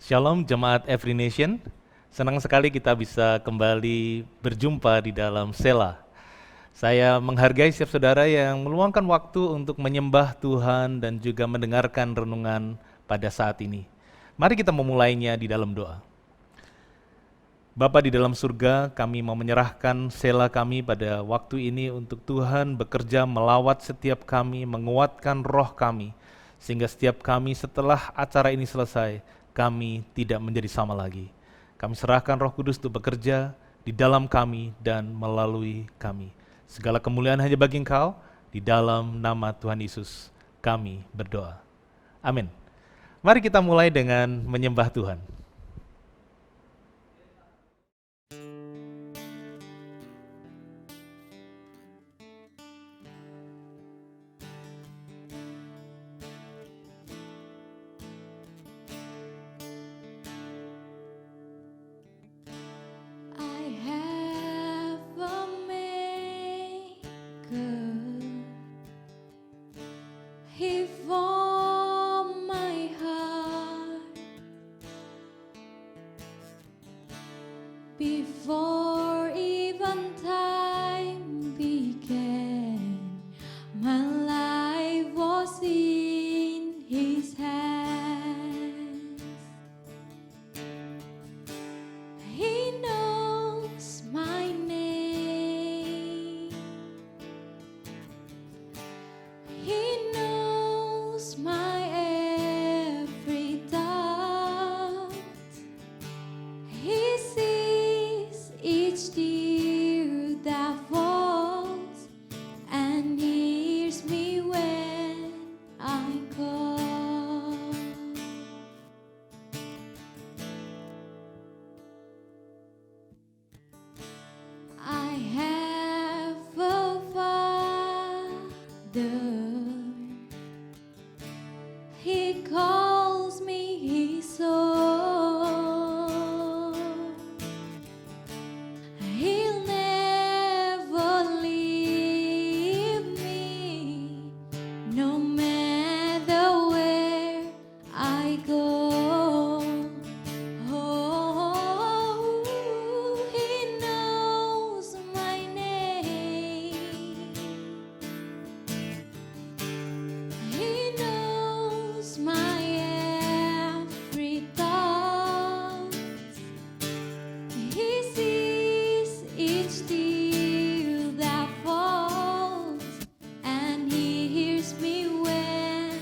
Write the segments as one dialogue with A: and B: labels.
A: Shalom jemaat Every Nation, senang sekali kita bisa kembali berjumpa di dalam Sela. Saya menghargai setiap saudara yang meluangkan waktu untuk menyembah Tuhan dan juga mendengarkan renungan pada saat ini. Mari kita memulainya di dalam doa. Bapa di dalam surga, kami mau menyerahkan Sela kami pada waktu ini untuk Tuhan bekerja melawat setiap kami, menguatkan roh kami, sehingga setiap kami setelah acara ini selesai, kami tidak menjadi sama lagi. Kami serahkan Roh Kudus untuk bekerja di dalam kami dan melalui kami. Segala kemuliaan hanya bagi Engkau, di dalam nama Tuhan Yesus kami berdoa. Amin. Mari kita mulai dengan menyembah Tuhan.
B: Before even time began, my life was in His hands. He knows my name. He knows my every thought. He sees each tear that falls and hears me when I call. I have a Father. He calls me His own. He'll never leave me, no matter where I go. Oh, He knows my name. He knows my every thought. He sees each tear that falls, and He hears me when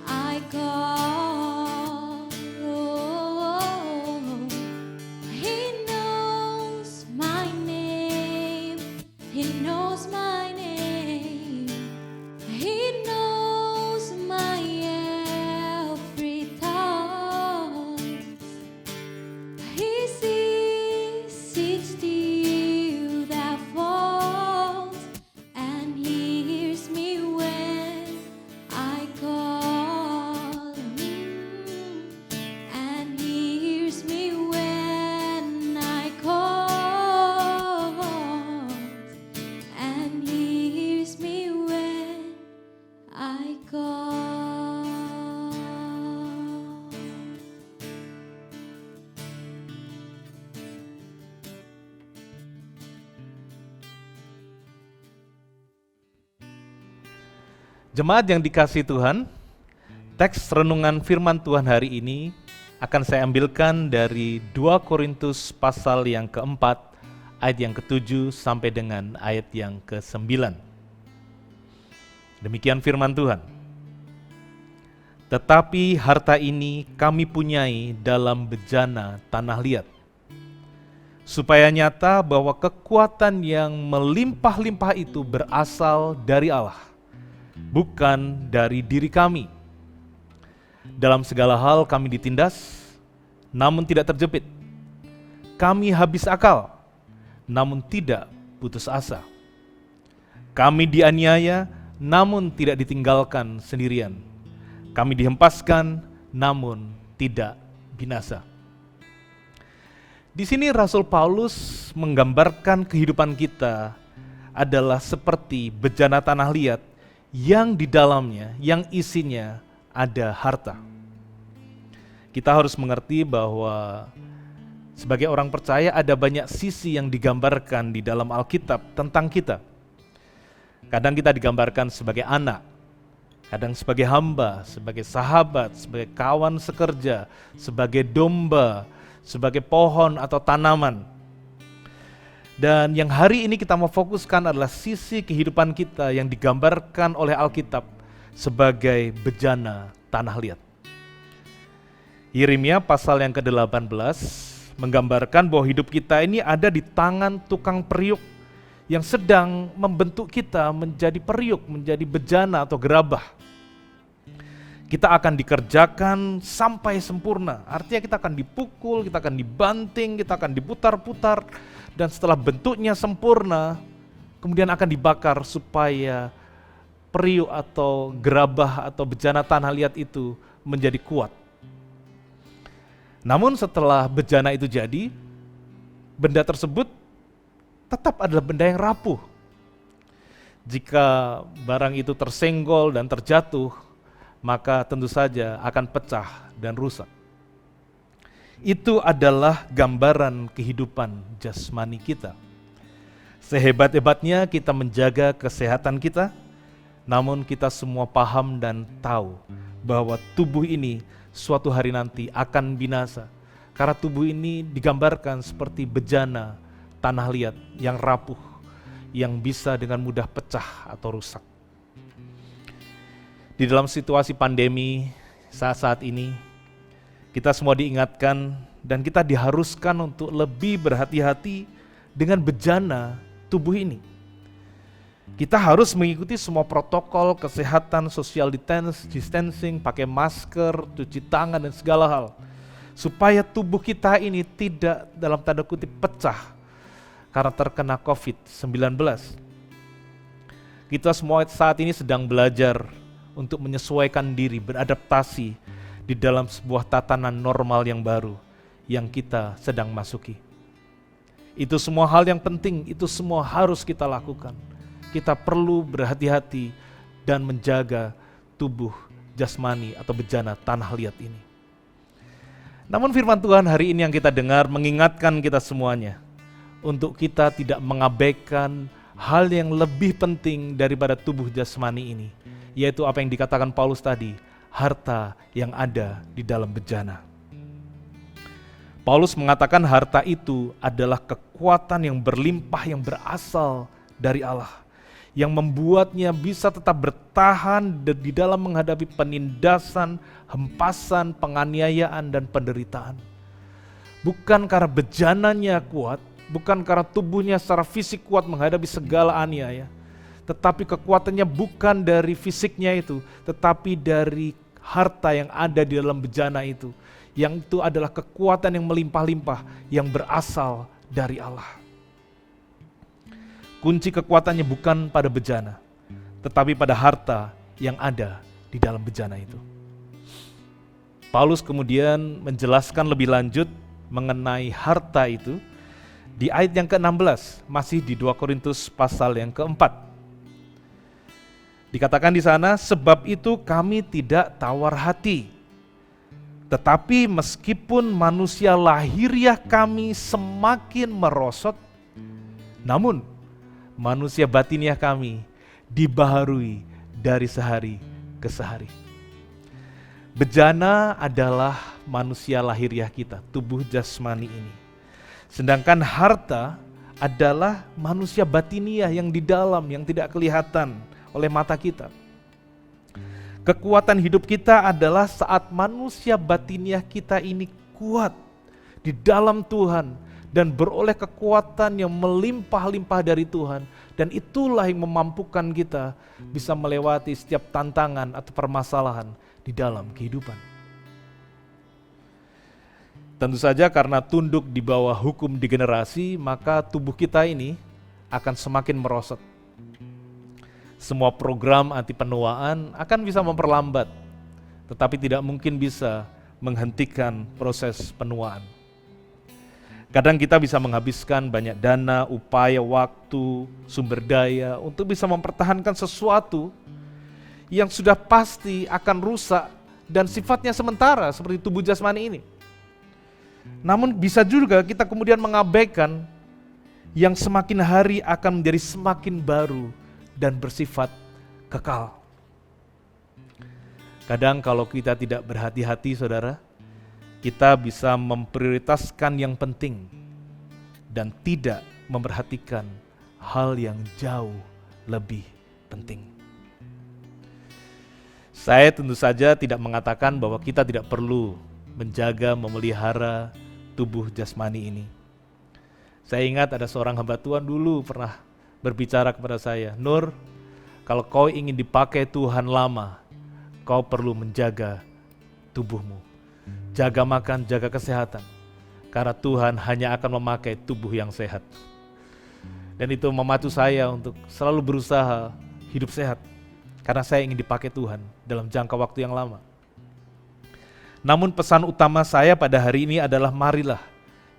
B: I call. Oh, He knows my name. He knows my name. He knows my every thought. He sees each tear that falls, and He hears me when I call. And He hears me when I call. And He hears me when I call.
A: Jemaat yang dikasihi Tuhan, teks renungan firman Tuhan hari ini akan saya ambilkan dari 2 Korintus pasal yang keempat, ayat yang ke-7 sampai dengan ayat yang ke-9. Demikian firman Tuhan. Tetapi harta ini kami punyai dalam bejana tanah liat, supaya nyata bahwa kekuatan yang melimpah-limpah itu berasal dari Allah, bukan dari diri kami. Dalam segala hal kami ditindas, namun tidak terjepit. Kami habis akal, namun tidak putus asa. Kami dianiaya, namun tidak ditinggalkan sendirian. Kami dihempaskan, namun tidak binasa. Di sini Rasul Paulus menggambarkan kehidupan kita adalah seperti bejana tanah liat yang di dalamnya, yang isinya ada harta. Kita harus mengerti bahwa sebagai orang percaya ada banyak sisi yang digambarkan di dalam Alkitab tentang kita. Kadang kita digambarkan sebagai anak, kadang sebagai hamba, sebagai sahabat, sebagai kawan sekerja, sebagai domba, sebagai pohon atau tanaman. Dan yang hari ini kita mau fokuskan adalah sisi kehidupan kita yang digambarkan oleh Alkitab sebagai bejana tanah liat. Yeremia pasal yang ke-18 menggambarkan bahwa hidup kita ini ada di tangan tukang periuk yang sedang membentuk kita menjadi periuk, menjadi bejana atau gerabah. Kita akan dikerjakan sampai sempurna. Artinya kita akan dipukul, kita akan dibanting, kita akan diputar-putar. Dan setelah bentuknya sempurna, kemudian akan dibakar supaya periuk atau gerabah atau bejana tanah liat itu menjadi kuat. Namun setelah bejana itu jadi, benda tersebut tetap adalah benda yang rapuh. Jika barang itu tersenggol dan terjatuh, maka tentu saja akan pecah dan rusak. Itu adalah gambaran kehidupan jasmani kita. Sehebat-hebatnya kita menjaga kesehatan kita, namun kita semua paham dan tahu bahwa tubuh ini suatu hari nanti akan binasa. Karena tubuh ini digambarkan seperti bejana tanah liat yang rapuh, yang bisa dengan mudah pecah atau rusak. Di dalam situasi pandemi saat-saat ini, kita semua diingatkan dan kita diharuskan untuk lebih berhati-hati dengan bejana tubuh ini. Kita harus mengikuti semua protokol kesehatan, social distancing, pakai masker, cuci tangan dan segala hal. Supaya tubuh kita ini tidak dalam tanda kutip pecah karena terkena COVID-19. Kita semua saat ini sedang belajar untuk menyesuaikan diri, beradaptasi di dalam sebuah tatanan normal yang baru yang kita sedang masuki. Itu semua hal yang penting, itu semua harus kita lakukan. Kita perlu berhati-hati dan menjaga tubuh jasmani atau bejana tanah liat ini. Namun firman Tuhan hari ini yang kita dengar mengingatkan kita semuanya untuk kita tidak mengabaikan hal yang lebih penting daripada tubuh jasmani ini, yaitu apa yang dikatakan Paulus tadi, harta yang ada di dalam bejana. Paulus mengatakan harta itu adalah kekuatan yang berlimpah yang berasal dari Allah, yang membuatnya bisa tetap bertahan di dalam menghadapi penindasan, hempasan, penganiayaan, dan penderitaan. Bukan karena bejananya kuat, bukan karena tubuhnya secara fisik kuat menghadapi segala aniaya, tetapi kekuatannya bukan dari fisiknya itu, tetapi dari harta yang ada di dalam bejana itu, yang itu adalah kekuatan yang melimpah-limpah yang berasal dari Allah. Kunci kekuatannya bukan pada bejana, tetapi pada harta yang ada di dalam bejana itu. Paulus kemudian menjelaskan lebih lanjut mengenai harta itu di ayat yang ke-16, masih di 2 Korintus pasal yang ke-4. Dikatakan di sana, sebab itu kami tidak tawar hati. Tetapi meskipun manusia lahiriah kami semakin merosot, namun manusia batiniah kami dibaharui dari sehari ke sehari. Bejana adalah manusia lahiriah kita, tubuh jasmani ini. Sedangkan harta adalah manusia batiniah yang di dalam, yang tidak kelihatan oleh mata kita. Kekuatan hidup kita adalah saat manusia batiniah kita ini kuat di dalam Tuhan dan beroleh kekuatan yang melimpah-limpah dari Tuhan, dan itulah yang memampukan kita bisa melewati setiap tantangan atau permasalahan di dalam kehidupan. Tentu saja karena tunduk di bawah hukum degenerasi, maka tubuh kita ini akan semakin merosot. Semua program anti penuaan akan bisa memperlambat, tetapi tidak mungkin bisa menghentikan proses penuaan. Kadang kita bisa menghabiskan banyak dana, upaya, waktu, sumber daya untuk bisa mempertahankan sesuatu yang sudah pasti akan rusak dan sifatnya sementara seperti tubuh jasmani ini. Namun bisa juga kita kemudian mengabaikan yang semakin hari akan menjadi semakin baru dan bersifat kekal. Kadang kalau kita tidak berhati-hati saudara, kita bisa memprioritaskan yang penting dan tidak memperhatikan hal yang jauh lebih penting. Saya tentu saja tidak mengatakan bahwa kita tidak perlu menjaga, memelihara tubuh jasmani ini. Saya ingat ada seorang hamba Tuhan dulu pernah berbicara kepada saya, Nur, kalau kau ingin dipakai Tuhan lama, kau perlu menjaga tubuhmu. Jaga makan, jaga kesehatan. Karena Tuhan hanya akan memakai tubuh yang sehat. Dan itu memacu saya untuk selalu berusaha hidup sehat. Karena saya ingin dipakai Tuhan dalam jangka waktu yang lama. Namun pesan utama saya pada hari ini adalah marilah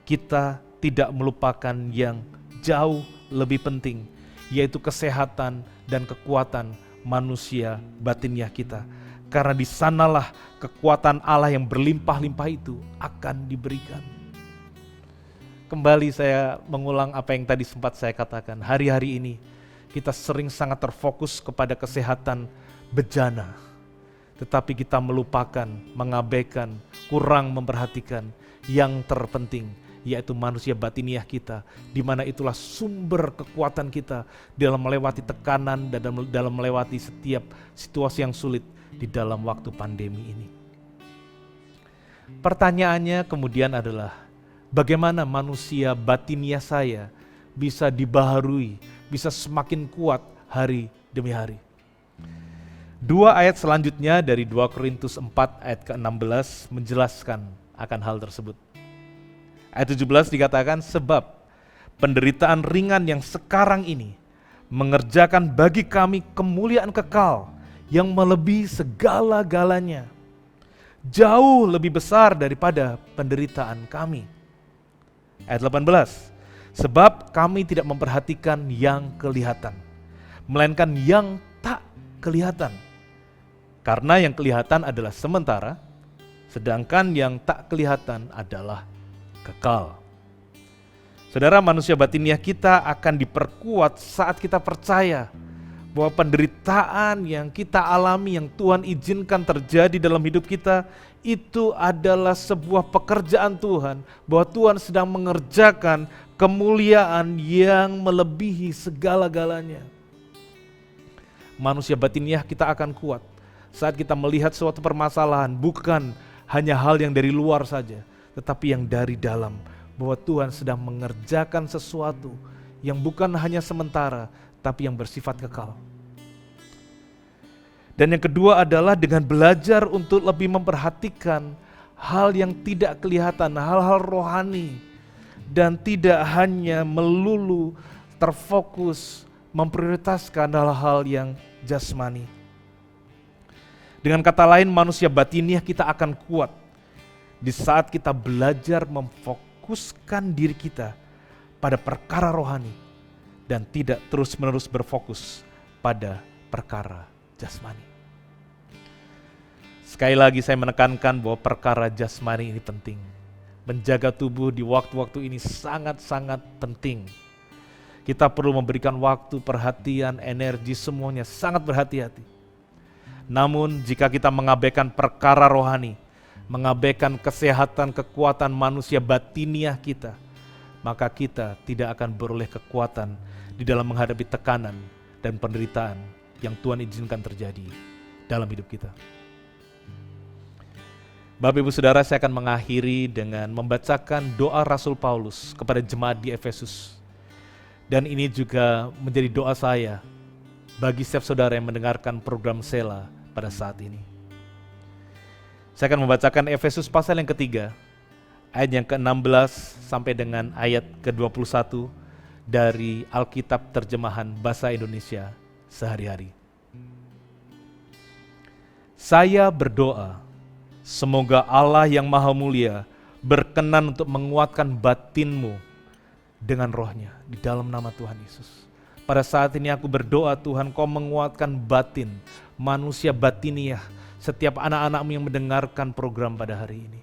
A: kita tidak melupakan yang jauh lebih penting, yaitu kesehatan dan kekuatan manusia batiniah kita. Karena di sanalah kekuatan Allah yang berlimpah-limpah itu akan diberikan. Kembali saya mengulang apa yang tadi sempat saya katakan. Hari-hari ini kita sering sangat terfokus kepada kesehatan bejana. Tetapi kita melupakan, mengabaikan, kurang memperhatikan yang terpenting, yaitu manusia batiniah kita, di mana itulah sumber kekuatan kita dalam melewati tekanan dan dalam melewati setiap situasi yang sulit di dalam waktu pandemi ini. Pertanyaannya kemudian adalah, bagaimana manusia batiniah saya bisa dibaharui, bisa semakin kuat hari demi hari? Dua ayat selanjutnya dari 2 Korintus 4 ayat ke-16 menjelaskan akan hal tersebut. Ayat 17 dikatakan, sebab penderitaan ringan yang sekarang ini mengerjakan bagi kami kemuliaan kekal yang melebihi segala-galanya, jauh lebih besar daripada penderitaan kami. Ayat 18, sebab kami tidak memperhatikan yang kelihatan, melainkan yang tak kelihatan. Karena yang kelihatan adalah sementara, sedangkan yang tak kelihatan adalah kekal. Saudara, manusia batiniah kita akan diperkuat saat kita percaya bahwa penderitaan yang kita alami, yang Tuhan izinkan terjadi dalam hidup kita, itu adalah sebuah pekerjaan Tuhan, bahwa Tuhan sedang mengerjakan kemuliaan yang melebihi segala-galanya. Manusia batiniah kita akan kuat saat kita melihat suatu permasalahan, bukan hanya hal yang dari luar saja, tetapi yang dari dalam, bahwa Tuhan sedang mengerjakan sesuatu yang bukan hanya sementara, tapi yang bersifat kekal. Dan yang kedua adalah dengan belajar untuk lebih memperhatikan hal yang tidak kelihatan, hal-hal rohani, dan tidak hanya melulu terfokus memprioritaskan hal-hal yang jasmani. Dengan kata lain, manusia batiniah kita akan kuat di saat kita belajar memfokuskan diri kita pada perkara rohani dan tidak terus-menerus berfokus pada perkara jasmani. Sekali lagi saya menekankan bahwa perkara jasmani ini penting. Menjaga tubuh di waktu-waktu ini sangat-sangat penting. Kita perlu memberikan waktu, perhatian, energi, semuanya sangat berhati-hati. Namun jika kita mengabaikan perkara rohani, mengabaikan kesehatan, kekuatan manusia batiniah kita, maka kita tidak akan beroleh kekuatan di dalam menghadapi tekanan dan penderitaan yang Tuhan izinkan terjadi dalam hidup kita. Bapak Ibu Saudara, saya akan mengakhiri dengan membacakan doa Rasul Paulus kepada jemaat di Efesus. Dan ini juga menjadi doa saya bagi setiap saudara yang mendengarkan program Sela pada saat ini. Saya akan membacakan Efesus pasal yang ketiga, ayat yang ke-16 sampai dengan ayat ke-21 dari Alkitab terjemahan Bahasa Indonesia Sehari-hari. Saya berdoa, semoga Allah yang Maha Mulia berkenan untuk menguatkan batinmu dengan rohnya di dalam nama Tuhan Yesus. Pada saat ini aku berdoa, Tuhan, Kau menguatkan batin, manusia batiniah, setiap anak-anak-Mu yang mendengarkan program pada hari ini.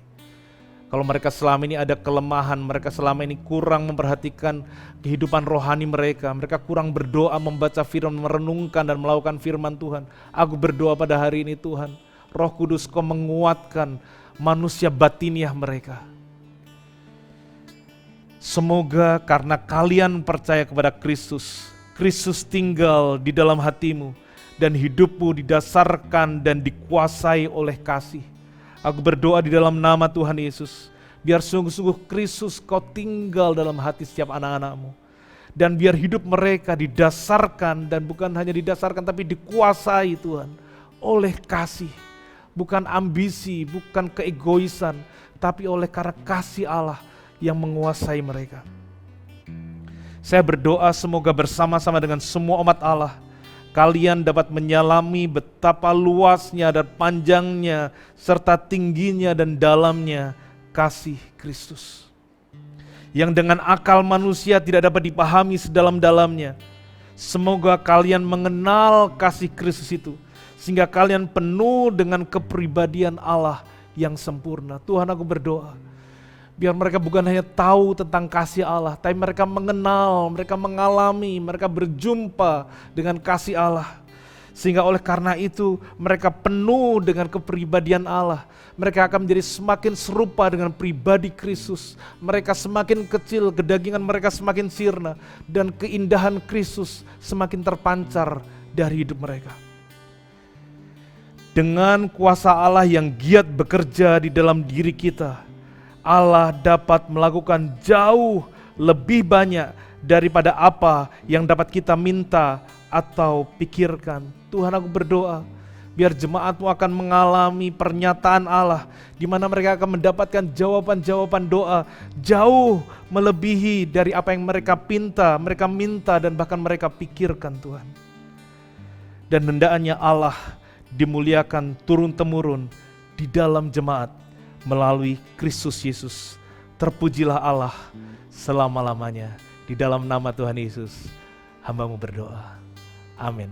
A: Kalau mereka selama ini ada kelemahan, mereka selama ini kurang memperhatikan kehidupan rohani mereka kurang berdoa, membaca firman, merenungkan dan melakukan firman Tuhan. Aku berdoa pada hari ini Tuhan, Roh Kudus Kau menguatkan manusia batiniah mereka. Semoga karena kalian percaya kepada Kristus, Kristus tinggal di dalam hatimu dan hidupmu didasarkan dan dikuasai oleh kasih. Aku berdoa di dalam nama Tuhan Yesus, biar sungguh-sungguh Kristus Kau tinggal dalam hati setiap anak-anak-Mu. Dan biar hidup mereka didasarkan, dan bukan hanya didasarkan tapi dikuasai Tuhan, oleh kasih. Bukan ambisi, bukan keegoisan, tapi oleh karena kasih Allah yang menguasai mereka. Saya berdoa semoga bersama-sama dengan semua umat Allah, kalian dapat menyalami betapa luasnya dan panjangnya serta tingginya dan dalamnya kasih Kristus. Yang dengan akal manusia tidak dapat dipahami sedalam-dalamnya. Semoga kalian mengenal kasih Kristus itu, sehingga kalian penuh dengan kepribadian Allah yang sempurna. Tuhan, aku berdoa, biar mereka bukan hanya tahu tentang kasih Allah, tapi mereka mengenal, mereka mengalami, mereka berjumpa dengan kasih Allah. Sehingga oleh karena itu mereka penuh dengan kepribadian Allah. Mereka akan menjadi semakin serupa dengan pribadi Kristus. Mereka semakin kecil, kedagingan mereka semakin sirna, dan keindahan Kristus semakin terpancar dari hidup mereka. Dengan kuasa Allah yang giat bekerja di dalam diri kita, Allah dapat melakukan jauh lebih banyak daripada apa yang dapat kita minta atau pikirkan. Tuhan, aku berdoa, biar jemaat-Mu akan mengalami pernyataan Allah, di mana mereka akan mendapatkan jawaban-jawaban doa jauh melebihi dari apa yang mereka minta dan bahkan mereka pikirkan Tuhan. Dan hendaknya Allah dimuliakan turun-temurun di dalam jemaat, melalui Kristus Yesus. Terpujilah Allah selama-lamanya. Di dalam nama Tuhan Yesus, hamba-Mu berdoa. Amin.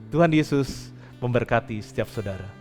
A: Tuhan Yesus memberkati setiap saudara.